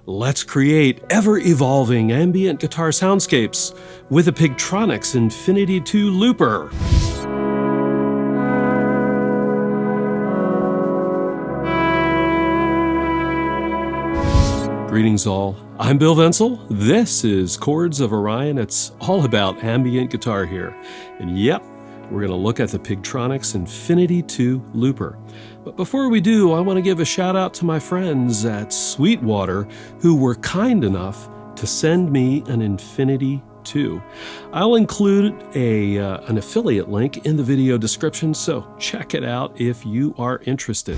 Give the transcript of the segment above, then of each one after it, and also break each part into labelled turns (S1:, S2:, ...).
S1: Let's create ever-evolving ambient guitar soundscapes with a Pigtronix Infinity 2 looper. Greetings all, I'm Bill Vencil. This is Chords of Orion. It's all about ambient guitar here. And yep, we're going to look at the Pigtronix Infinity 2 looper. But before we do, I want to give a shout out to my friends at Sweetwater who were kind enough to send me an Infinity 2. I'll include an affiliate link in the video description, so check it out if you are interested.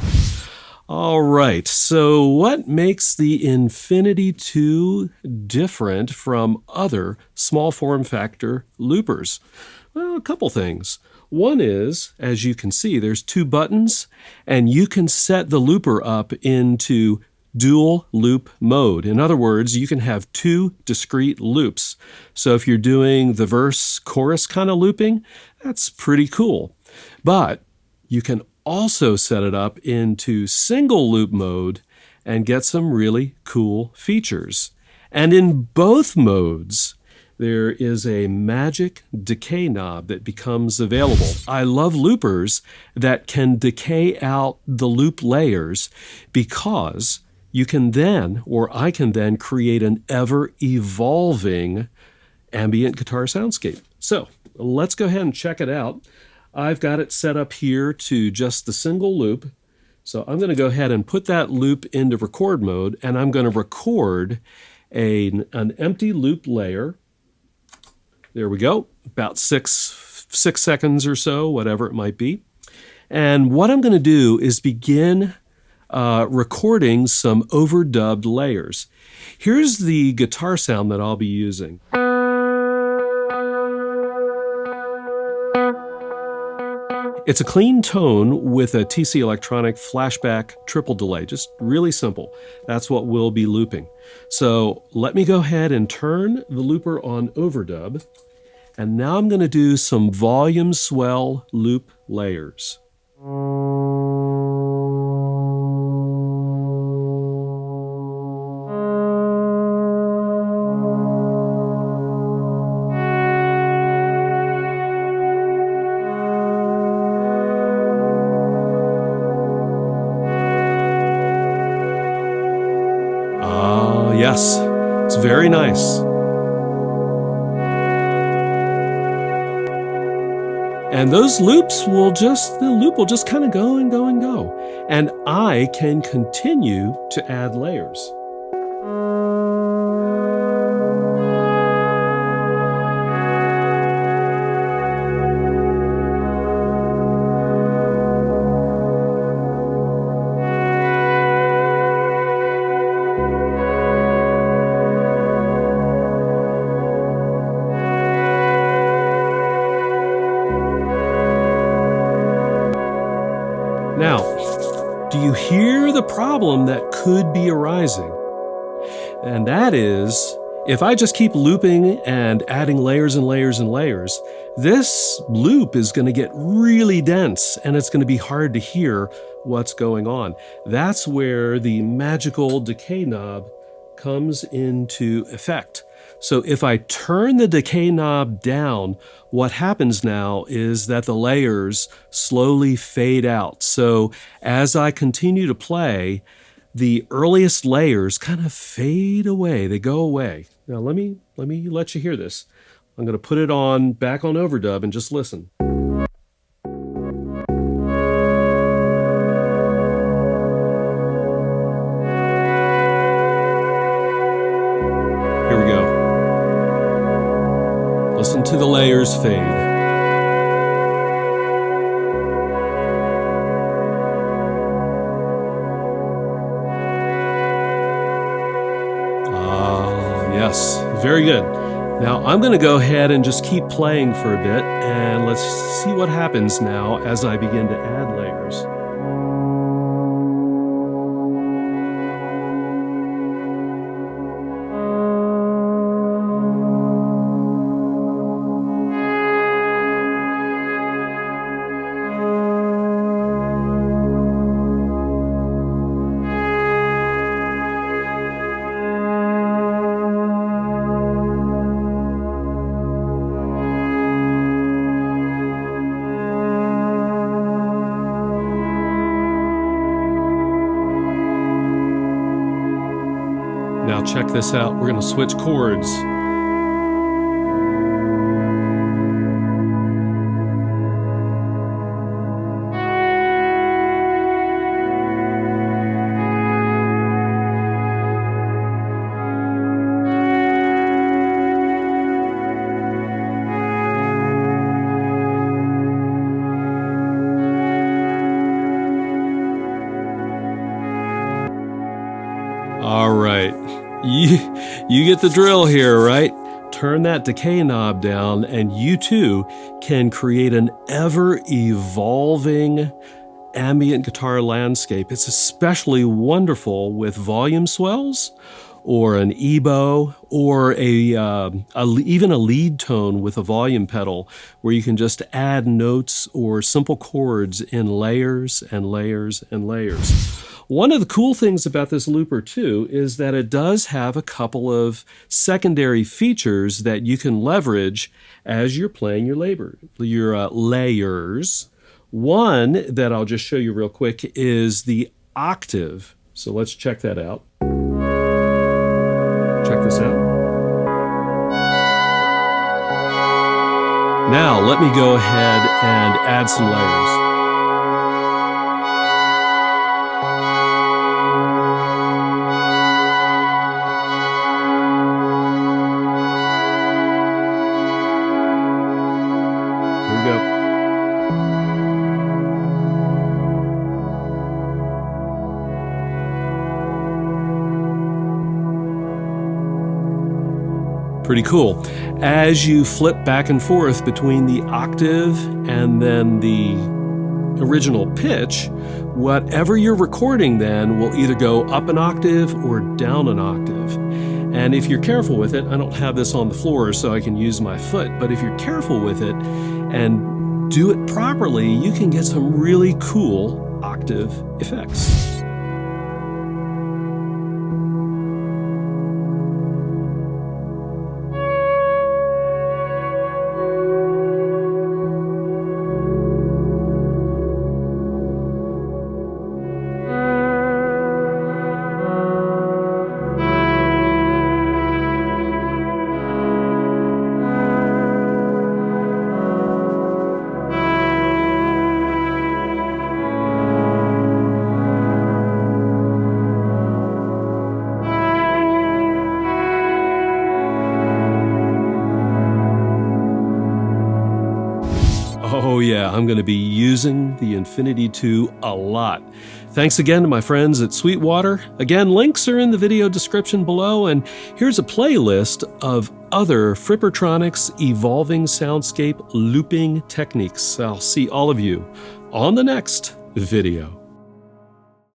S1: All right, so what makes the Infinity 2 different from other small form factor loopers? Well, a couple things. One is, as you can see, there's two buttons, and you can set the looper up into dual loop mode. In other words, you can have two discrete loops. So if you're doing the verse chorus kind of looping, that's pretty cool. But you can also set it up into single loop mode and get some really cool features. And in both modes, there is a magic decay knob that becomes available. I love loopers that can decay out the loop layers because you can then, or I can then, create an ever-evolving ambient guitar soundscape. So let's go ahead and check it out. I've got it set up here to just the single loop. So I'm going to go ahead and put that loop into record mode, and I'm going to record an empty loop layer. There we go, about six seconds or so, whatever it might be. And what I'm going to do is begin recording some overdubbed layers. Here's the guitar sound that I'll be using. It's a clean tone with a TC Electronic Flashback triple delay, just really simple. That's what we'll be looping. So let me go ahead and turn the looper on overdub, and now I'm going to do some volume swell loop layers. Yes, it's very nice. And those loops will the loop will just kind of go and go and go. And I can continue to add layers. Now, do you hear the problem that could be arising? And that is, if I just keep looping and adding layers and layers and layers, this loop is going to get really dense and it's going to be hard to hear what's going on. That's where the magical decay knob comes into effect. So if I turn the decay knob down, what happens now is that the layers slowly fade out. So as I continue to play, the earliest layers kind of fade away. They go away. Now let me let you hear this. I'm going to put it back on overdub and just listen. Here we go. Listen to the layers fade. Yes, very good. Now I'm going to go ahead and just keep playing for a bit, and let's see what happens now as I begin to add layers. Now check this out. We're going to switch chords. All right, you get the drill here, right? Turn that decay knob down and you too can create an ever-evolving ambient guitar landscape. It's especially wonderful with volume swells or an EBow or even a lead tone with a volume pedal where you can just add notes or simple chords in layers and layers and layers. One of the cool things about this looper too is that it does have a couple of secondary features that you can leverage as you're playing your layers. One that I'll just show you real quick is the octave. So let's check that out. Check this out. Now let me go ahead and add some layers. Pretty cool. As you flip back and forth between the octave and then the original pitch, whatever you're recording then will either go up an octave or down an octave. And if you're careful with it, I don't have this on the floor so I can use my foot, but if you're careful with it and do it properly, you can get some really cool octave effects. Oh yeah, I'm going to be using the Infinity 2 a lot. Thanks again to my friends at Sweetwater. Again, links are in the video description below, and here's a playlist of other Frippertronics evolving soundscape looping techniques. I'll see all of you on the next video.